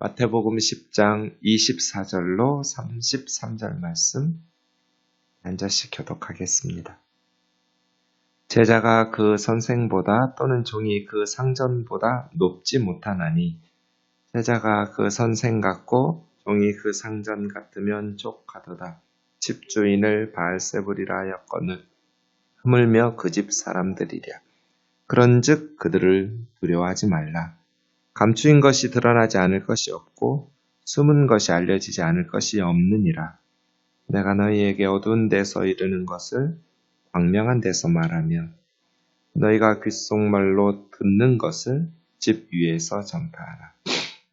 마태복음 10장 24절로 33절 말씀 한 절씩 교독하겠습니다. 제자가 그 선생보다 또는 종이 그 상전보다 높지 못하나니 제자가 그 선생 같고 종이 그 상전 같으면 족하도다. 집주인을 바알세불이라 하였거늘 흐물며 그 집 사람들이랴. 그런즉 그들을 두려워하지 말라. 감추인 것이 드러나지 않을 것이 없고 숨은 것이 알려지지 않을 것이 없느니라. 내가 너희에게 어두운 데서 이르는 것을 광명한 데서 말하며 너희가 귓속말로 듣는 것을 집 위에서 전파하라.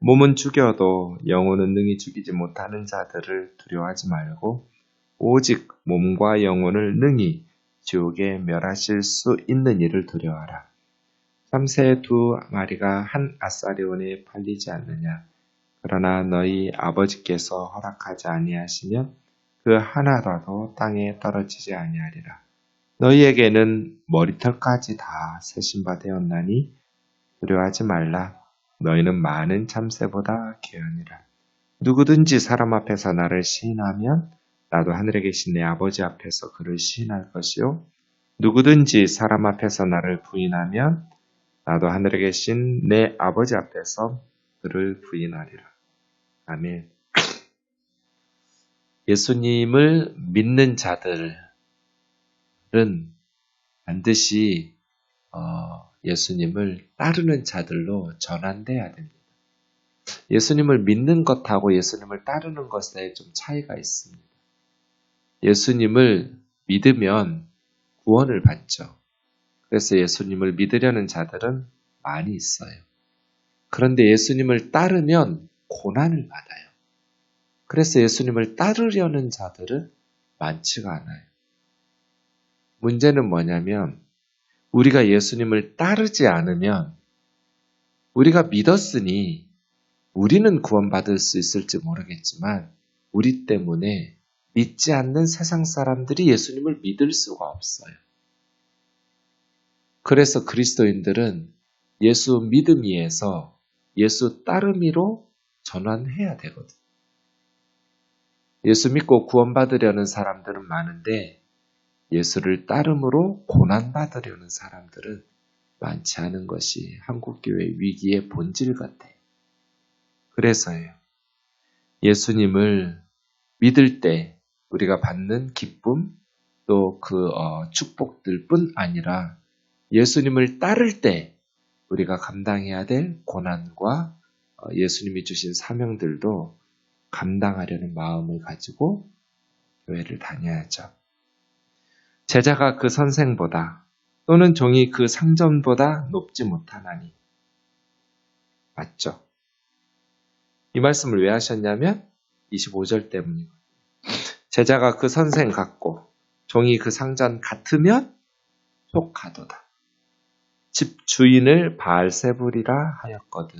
몸은 죽여도 영혼은 능히 죽이지 못하는 자들을 두려워하지 말고 오직 몸과 영혼을 능히 지옥에 멸하실 수 있는 이를 두려워하라. 참새 2마리가 한 아사리온에 팔리지 않느냐. 그러나 너희 아버지께서 허락하지 아니하시면 그 하나라도 땅에 떨어지지 아니하리라. 너희에게는 머리털까지 다 세신 바 되었나니 두려워하지 말라. 너희는 많은 참새보다 귀하니라. 누구든지 사람 앞에서 나를 시인하면 나도 하늘에 계신 내 아버지 앞에서 그를 시인할 것이요. 누구든지 사람 앞에서 나를 부인하면 나도 하늘에 계신 내 아버지 앞에서 그를 부인하리라. 아멘. 예수님을 믿는 자들은 반드시 예수님을 따르는 자들로 전환돼야 됩니다. 예수님을 믿는 것하고 예수님을 따르는 것에 좀 차이가 있습니다. 예수님을 믿으면 구원을 받죠. 그래서 예수님을 믿으려는 자들은 많이 있어요. 그런데 예수님을 따르면 고난을 받아요. 그래서 예수님을 따르려는 자들은 많지가 않아요. 문제는 뭐냐면 우리가 예수님을 따르지 않으면 우리가 믿었으니 우리는 구원받을 수 있을지 모르겠지만 우리 때문에 믿지 않는 세상 사람들이 예수님을 믿을 수가 없어요. 그래서 그리스도인들은 예수 믿음이에서 예수 따름이로 전환해야 되거든요. 예수 믿고 구원받으려는 사람들은 많은데 예수를 따름으로 고난받으려는 사람들은 많지 않은 것이 한국교회 위기의 본질 같아요. 그래서요. 예수님을 믿을 때 우리가 받는 기쁨 또 그 축복들뿐 아니라 예수님을 따를 때 우리가 감당해야 될 고난과 예수님이 주신 사명들도 감당하려는 마음을 가지고 교회를 다녀야죠. 제자가 그 선생보다 또는 종이 그 상전보다 높지 못하나니. 맞죠? 이 말씀을 왜 하셨냐면 25절 때문이거든요. 제자가 그 선생 같고 종이 그 상전 같으면 족하도다. 집 주인을 바알세불이라 하였거든.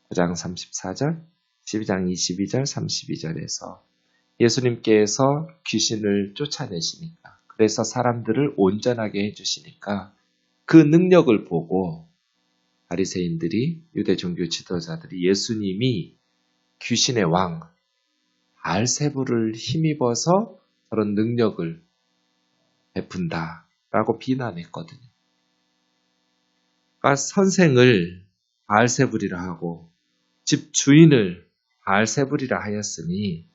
9장 34절, 12장 22절, 32절에서 예수님께서 귀신을 쫓아내시니까 그래서 사람들을 온전하게 해주시니까 그 능력을 보고 바리새인들이 유대 종교 지도자들이 예수님이 귀신의 왕 바알세불을 힘입어서 저런 능력을 베푼다라고 비난했거든요. 그러니까 선생을 바알세불이라 하고 집 주인을 바알세불이라 하였으니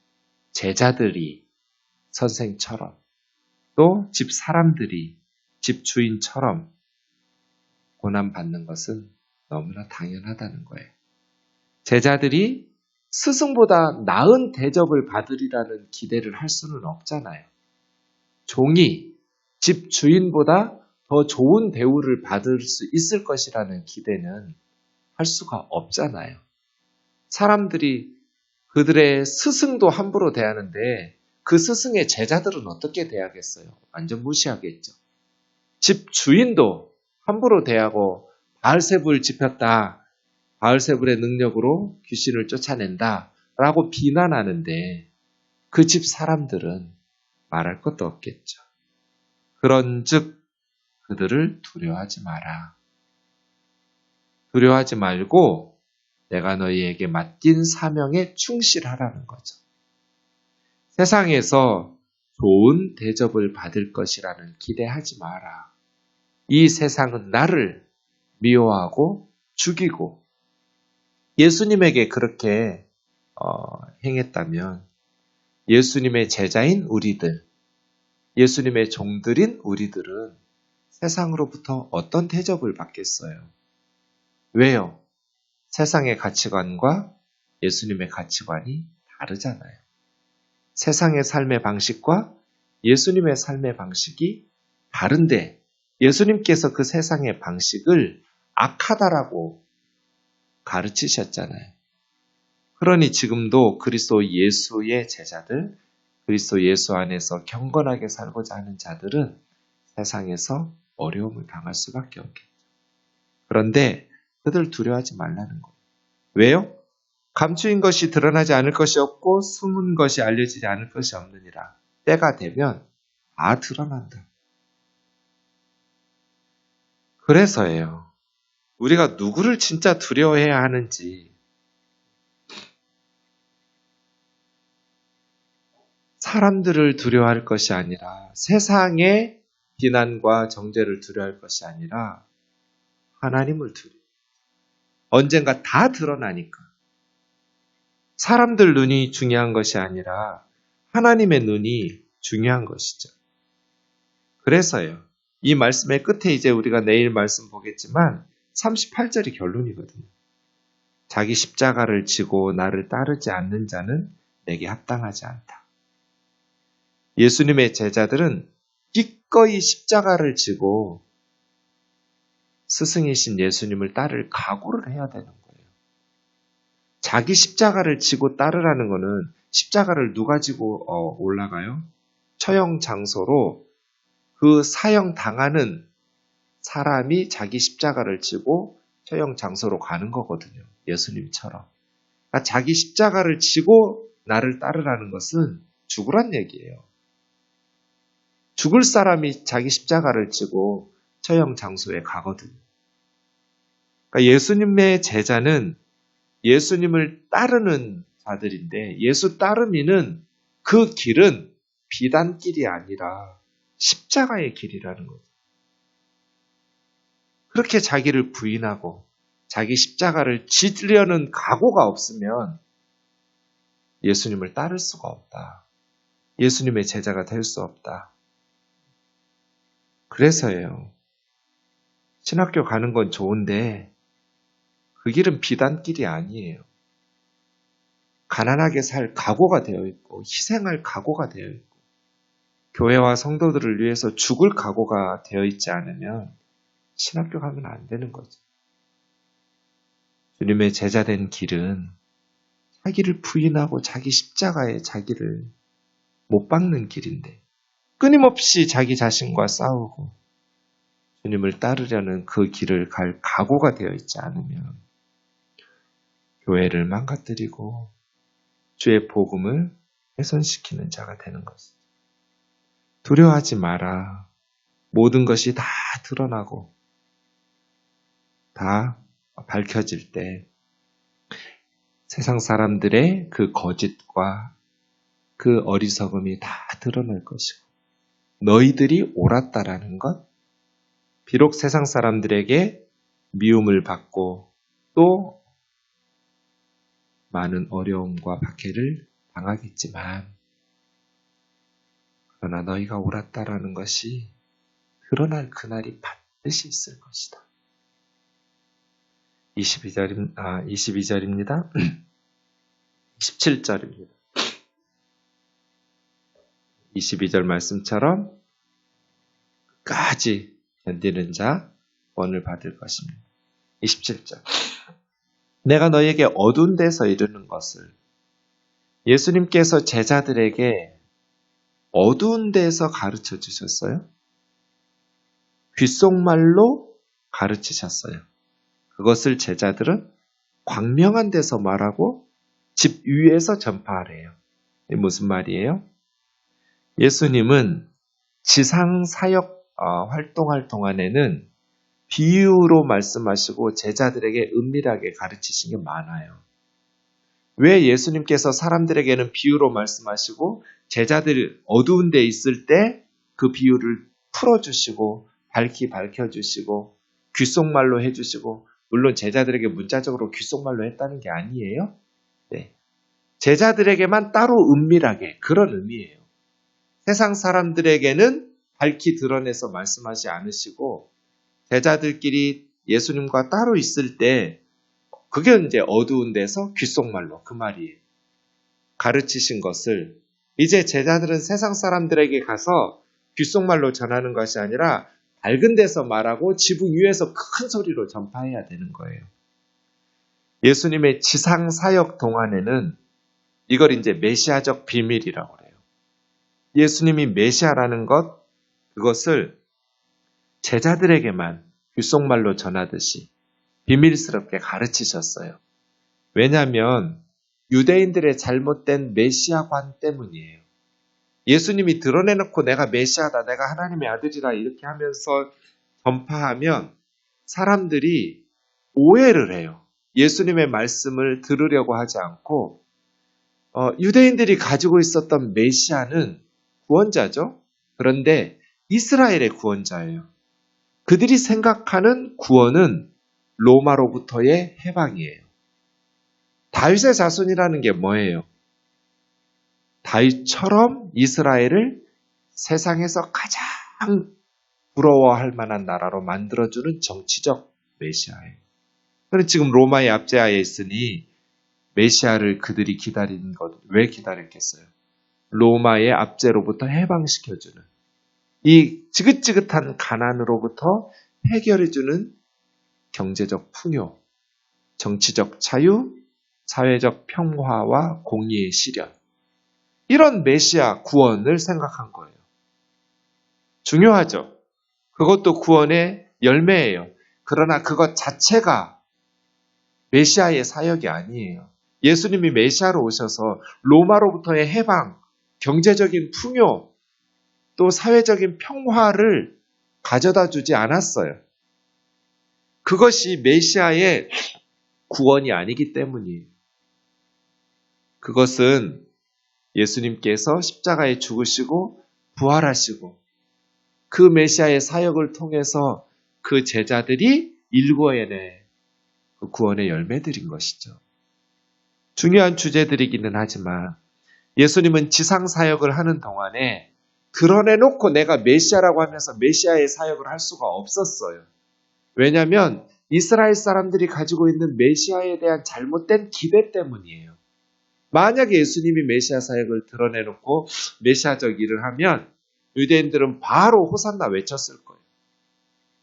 제자들이 선생처럼 또 집 사람들이 집 주인처럼 고난받는 것은 너무나 당연하다는 거예요. 제자들이 스승보다 나은 대접을 받으리라는 기대를 할 수는 없잖아요. 종이 집 주인보다 더 좋은 대우를 받을 수 있을 것이라는 기대는 할 수가 없잖아요. 사람들이 그들의 스승도 함부로 대하는데 그 스승의 제자들은 어떻게 대하겠어요? 완전 무시하겠죠. 집 주인도 함부로 대하고 바알세불 집혔다. 바알세불의 능력으로 귀신을 쫓아낸다. 라고 비난하는데 그 집 사람들은 말할 것도 없겠죠. 그런즉 그들을 두려워하지 마라. 두려워하지 말고 내가 너희에게 맡긴 사명에 충실하라는 거죠. 세상에서 좋은 대접을 받을 것이라는 기대하지 마라. 이 세상은 나를 미워하고 죽이고 예수님에게 그렇게 행했다면 예수님의 제자인 우리들, 예수님의 종들인 우리들은 세상으로부터 어떤 대접을 받겠어요? 왜요? 세상의 가치관과 예수님의 가치관이 다르잖아요. 세상의 삶의 방식과 예수님의 삶의 방식이 다른데 예수님께서 그 세상의 방식을 악하다라고 가르치셨잖아요. 그러니 지금도 그리스도 예수의 제자들, 그리스도 예수 안에서 경건하게 살고자 하는 자들은 세상에서 어려움을 당할 수밖에 없겠죠. 그런데 그들 두려워하지 말라는 거예요. 왜요? 감추인 것이 드러나지 않을 것이 없고 숨은 것이 알려지지 않을 것이 없느니라. 때가 되면 다 드러난다. 그래서예요. 우리가 누구를 진짜 두려워해야 하는지 사람들을 두려워할 것이 아니라 세상의 비난과 정죄를 두려워할 것이 아니라 하나님을 두려워. 언젠가 다 드러나니까. 사람들 눈이 중요한 것이 아니라 하나님의 눈이 중요한 것이죠. 그래서요. 이 말씀의 끝에 이제 우리가 내일 말씀 보겠지만 38절이 결론이거든요. 자기 십자가를 지고 나를 따르지 않는 자는 내게 합당하지 않다. 예수님의 제자들은 기꺼이 십자가를 지고 스승이신 예수님을 따를 각오를 해야 되는 거예요. 자기 십자가를 지고 따르라는 것은 십자가를 누가 지고 올라가요? 처형 장소로 그 사형 당하는 사람이 자기 십자가를 지고 처형 장소로 가는 거거든요. 예수님처럼. 그러니까 자기 십자가를 지고 나를 따르라는 것은 죽으란 얘기예요. 죽을 사람이 자기 십자가를 지고 처형 장소에 가거든요. 그러니까 예수님의 제자는 예수님을 따르는 자들인데 예수 따르미는 그 길은 비단길이 아니라 십자가의 길이라는 거죠. 그렇게 자기를 부인하고 자기 십자가를 지려는 각오가 없으면 예수님을 따를 수가 없다. 예수님의 제자가 될 수 없다. 그래서예요. 신학교 가는 건 좋은데 그 길은 비단길이 아니에요. 가난하게 살 각오가 되어 있고 희생할 각오가 되어 있고 교회와 성도들을 위해서 죽을 각오가 되어 있지 않으면 신학교 가면 안 되는 거죠. 주님의 제자된 길은 자기를 부인하고 자기 십자가에 자기를 못 박는 길인데 끊임없이 자기 자신과 싸우고 주님을 따르려는 그 길을 갈 각오가 되어 있지 않으면 교회를 망가뜨리고 주의 복음을 훼손시키는 자가 되는 것이죠. 두려워하지 마라. 모든 것이 다 드러나고 다 밝혀질 때 세상 사람들의 그 거짓과 그 어리석음이 다 드러날 것이고 너희들이 옳았다라는 것, 비록 세상 사람들에게 미움을 받고 또 많은 어려움과 박해를 당하겠지만 그러나 너희가 옳았다라는 것이 드러날 그날이 반드시 있을 것이다. 22절입니다. 17절입니다. 22절 말씀처럼 끝까지 견디는 자 원을 받을 것입니다. 27절. 내가 너에게 어두운 데서 이르는 것을 예수님께서 제자들에게 어두운 데서 가르쳐 주셨어요. 귓속말로 가르치셨어요. 그것을 제자들은 광명한 데서 말하고 집 위에서 전파하래요. 이게 무슨 말이에요? 예수님은 지상 사역 활동할 동안에는 비유로 말씀하시고 제자들에게 은밀하게 가르치신 게 많아요. 왜 예수님께서 사람들에게는 비유로 말씀하시고 제자들 어두운 데 있을 때 그 비유를 풀어주시고 밝혀주시고 귓속말로 해주시고, 물론 제자들에게 문자적으로 귓속말로 했다는 게 아니에요. 네. 제자들에게만 따로 은밀하게, 그런 의미예요. 세상 사람들에게는 밝히 드러내서 말씀하지 않으시고 제자들끼리 예수님과 따로 있을 때 그게 이제 어두운 데서 귓속말로, 그 말이에요. 가르치신 것을 이제 제자들은 세상 사람들에게 가서 귓속말로 전하는 것이 아니라 밝은 데서 말하고 지붕 위에서 큰 소리로 전파해야 되는 거예요. 예수님의 지상 사역 동안에는 이걸 이제 메시아적 비밀이라고 해요. 예수님이 메시아라는 것, 그것을 제자들에게만 귓속말로 전하듯이 비밀스럽게 가르치셨어요. 왜냐하면 유대인들의 잘못된 메시아관 때문이에요. 예수님이 드러내놓고 내가 메시아다, 내가 하나님의 아들이다 이렇게 하면서 전파하면 사람들이 오해를 해요. 예수님의 말씀을 들으려고 하지 않고 유대인들이 가지고 있었던 메시아는 구원자죠. 그런데 이스라엘의 구원자예요. 그들이 생각하는 구원은 로마로부터의 해방이에요. 다윗의 자손이라는 게 뭐예요? 다윗처럼 이스라엘을 세상에서 가장 부러워할 만한 나라로 만들어주는 정치적 메시아예요. 그런데 지금 로마의 압제하에 있으니 메시아를 그들이 기다리는 것, 왜 기다렸겠어요? 로마의 압제로부터 해방시켜주는, 이 지긋지긋한 가난으로부터 해결해주는 경제적 풍요, 정치적 자유, 사회적 평화와 공의의 실현, 이런 메시아 구원을 생각한 거예요. 중요하죠. 그것도 구원의 열매예요. 그러나 그것 자체가 메시아의 사역이 아니에요. 예수님이 메시아로 오셔서 로마로부터의 해방, 경제적인 풍요, 또 사회적인 평화를 가져다 주지 않았어요. 그것이 메시아의 구원이 아니기 때문이에요. 그것은 예수님께서 십자가에 죽으시고 부활하시고 그 메시아의 사역을 통해서 그 제자들이 일궈내 그 구원의 열매들인 것이죠. 중요한 주제들이기는 하지만 예수님은 지상 사역을 하는 동안에 드러내놓고 내가 메시아라고 하면서 메시아의 사역을 할 수가 없었어요. 왜냐하면 이스라엘 사람들이 가지고 있는 메시아에 대한 잘못된 기대 때문이에요. 만약에 예수님이 메시아 사역을 드러내놓고 메시아적 일을 하면 유대인들은 바로 호산나 외쳤을 거예요.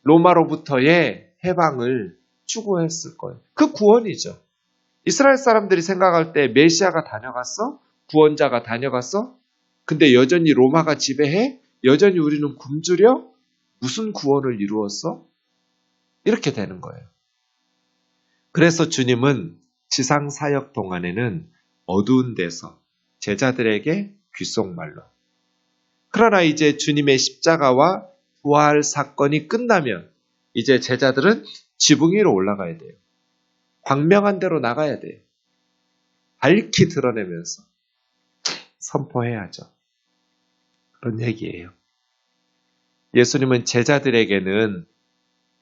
로마로부터의 해방을 추구했을 거예요. 그 구원이죠. 이스라엘 사람들이 생각할 때 메시아가 다녀갔어? 구원자가 다녀갔어? 근데 여전히 로마가 지배해? 여전히 우리는 굶주려? 무슨 구원을 이루었어? 이렇게 되는 거예요. 그래서 주님은 지상 사역 동안에는 어두운 데서 제자들에게 귓속말로. 그러나 이제 주님의 십자가와 부활 사건이 끝나면 이제 제자들은 지붕 위로 올라가야 돼요. 광명한 데로 나가야 돼요. 밝히 드러내면서 선포해야죠. 그런 얘기예요. 예수님은 제자들에게는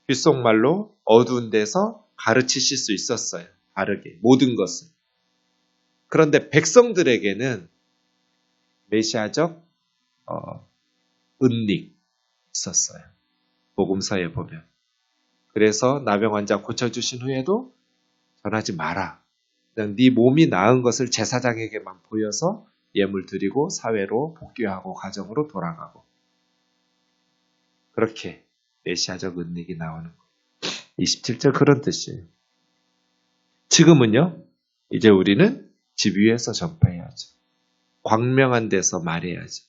귓속말로 어두운 데서 가르치실 수 있었어요. 바르게 모든 것을. 그런데 백성들에게는 메시아적 은닉 있었어요. 복음서에 보면. 그래서 나병 환자 고쳐주신 후에도 전하지 마라. 그냥 네 몸이 나은 것을 제사장에게만 보여서 예물 드리고 사회로 복귀하고 가정으로 돌아가고. 그렇게 메시아적 은닉이 나오는 거. 27절 그런 뜻이에요. 지금은요. 이제 우리는 집 위에서 전파해야죠. 광명한 데서 말해야죠.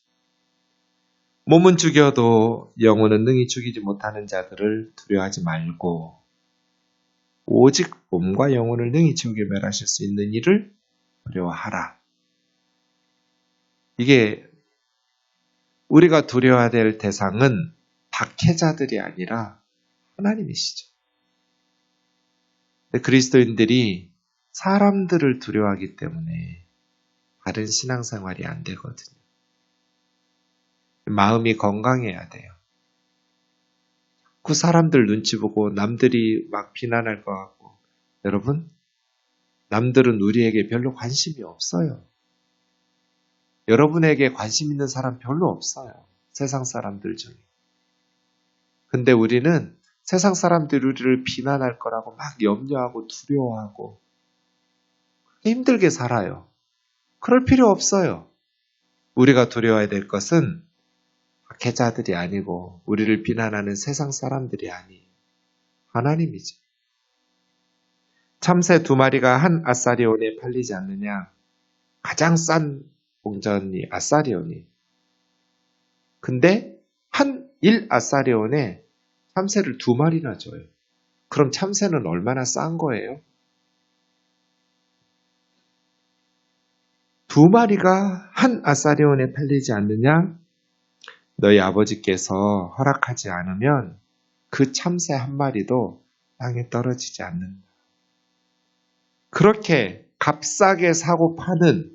몸은 죽여도 영혼은 능히 죽이지 못하는 자들을 두려워하지 말고 오직 몸과 영혼을 능히 지우게 멸하실 수 있는 일을 두려워하라. 이게 우리가 두려워해야 될 대상은 박해자들이 아니라 하나님이시죠. 근데 그리스도인들이 사람들을 두려워하기 때문에 바른 신앙생활이 안 되거든요. 마음이 건강해야 돼요. 그 사람들 눈치 보고 남들이 막 비난할 것 같고, 여러분, 남들은 우리에게 별로 관심이 없어요. 여러분에게 관심 있는 사람 별로 없어요. 세상 사람들 중에. 근데 우리는 세상 사람들이 우리를 비난할 거라고 막 염려하고 두려워하고 그렇게 힘들게 살아요. 그럴 필요 없어요. 우리가 두려워해야 될 것은 학회자들이 아니고 우리를 비난하는 세상 사람들이 아니에요. 하나님이죠. 참새 2마리가 한 아사리온에 팔리지 않느냐? 가장 싼 동전이 아사리온이. 근데 한 1아사리온에 참새를 2마리나 줘요. 그럼 참새는 얼마나 싼 거예요? 2마리가 한 아사리온에 팔리지 않느냐? 너희 아버지께서 허락하지 않으면 그 참새 1마리도 땅에 떨어지지 않는다. 그렇게 값싸게 사고 파는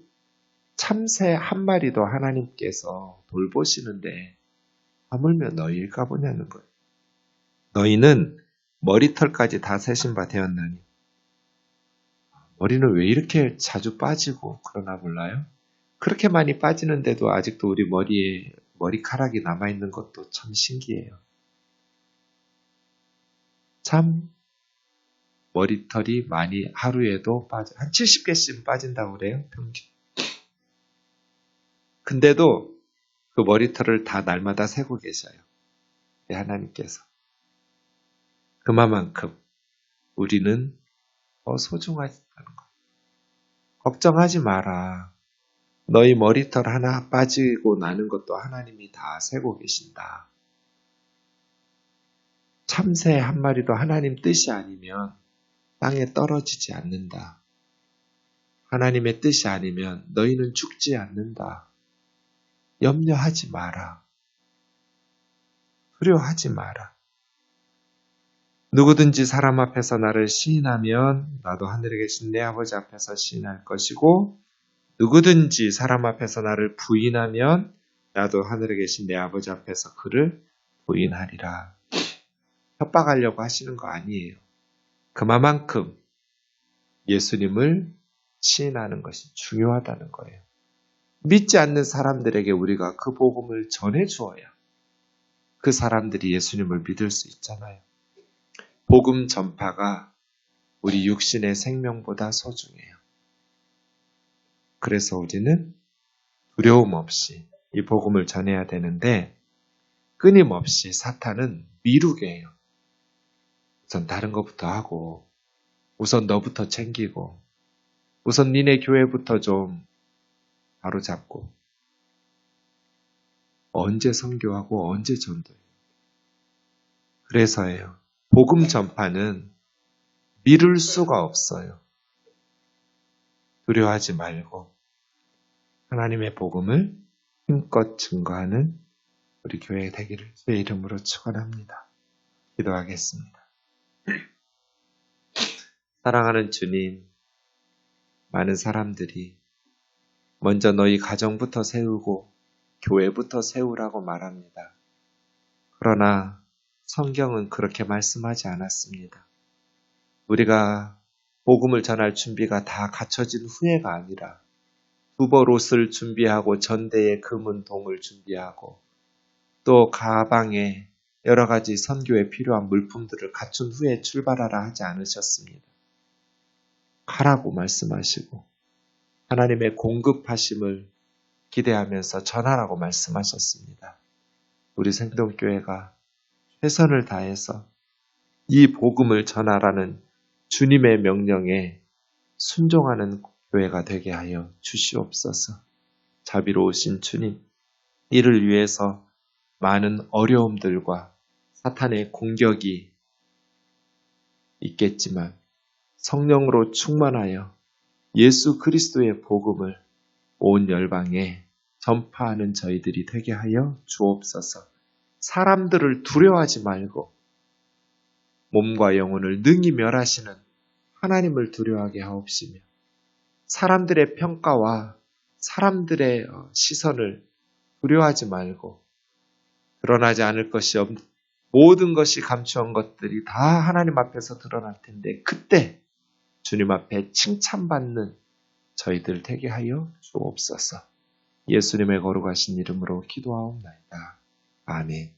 참새 1마리도 하나님께서 돌보시는데 하물며 너희일까 보냐는 거예요. 너희는 머리털까지 다 세신 바 되었나니. 머리는 왜 이렇게 자주 빠지고 그러나 몰라요? 그렇게 많이 빠지는데도 아직도 우리 머리에 머리카락이 남아있는 것도 참 신기해요. 참 머리털이 많이 하루에도 빠져. 한 70개씩 빠진다고 그래요, 평균. 근데도 그 머리털을 다 날마다 세고 계셔요. 하나님께서. 그만큼 우리는 더 소중하다는 거예요. 걱정하지 마라. 너희 머리털 하나 빠지고 나는 것도 하나님이 다 세고 계신다. 참새 1마리도 하나님 뜻이 아니면 땅에 떨어지지 않는다. 하나님의 뜻이 아니면 너희는 죽지 않는다. 염려하지 마라. 두려워하지 마라. 누구든지 사람 앞에서 나를 시인하면 나도 하늘에 계신 내 아버지 앞에서 시인할 것이고 누구든지 사람 앞에서 나를 부인하면 나도 하늘에 계신 내 아버지 앞에서 그를 부인하리라. 협박하려고 하시는 거 아니에요. 그만큼 예수님을 시인하는 것이 중요하다는 거예요. 믿지 않는 사람들에게 우리가 그 복음을 전해 주어야 그 사람들이 예수님을 믿을 수 있잖아요. 복음 전파가 우리 육신의 생명보다 소중해요. 그래서 우리는 두려움 없이 이 복음을 전해야 되는데 끊임없이 사탄은 미루게요. 우선 다른 것부터 하고 우선 너부터 챙기고 우선 니네 교회부터 좀 바로잡고 언제 선교하고 언제 전도해요. 그래서예요. 복음 전파는 미룰 수가 없어요. 두려워하지 말고 하나님의 복음을 힘껏 증거하는 우리 교회 되기를 주의 이름으로 축원합니다. 기도하겠습니다. 사랑하는 주님, 많은 사람들이 먼저 너희 가정부터 세우고 교회부터 세우라고 말합니다. 그러나 성경은 그렇게 말씀하지 않았습니다. 우리가 복음을 전할 준비가 다 갖춰진 후에가 아니라 두벌 옷을 준비하고 전대에 금은 동을 준비하고 또 가방에 여러 가지 선교에 필요한 물품들을 갖춘 후에 출발하라 하지 않으셨습니다. 가라고 말씀하시고 하나님의 공급하심을 기대하면서 전하라고 말씀하셨습니다. 우리 생동교회가 최선을 다해서 이 복음을 전하라는 주님의 명령에 순종하는 교회가 되게 하여 주시옵소서. 자비로우신 주님, 이를 위해서 많은 어려움들과 사탄의 공격이 있겠지만 성령으로 충만하여 예수 그리스도의 복음을 온 열방에 전파하는 저희들이 되게 하여 주옵소서. 사람들을 두려워하지 말고 몸과 영혼을 능히 멸하시는 하나님을 두려워하게 하옵시며 사람들의 평가와 사람들의 시선을 두려워하지 말고 드러나지 않을 것이 모든 것이 감추한 것들이 다 하나님 앞에서 드러날 텐데 그때 주님 앞에 칭찬받는 저희들 되게 하여 주옵소서. 예수님의 거룩하신 이름으로 기도하옵나이다. 아멘.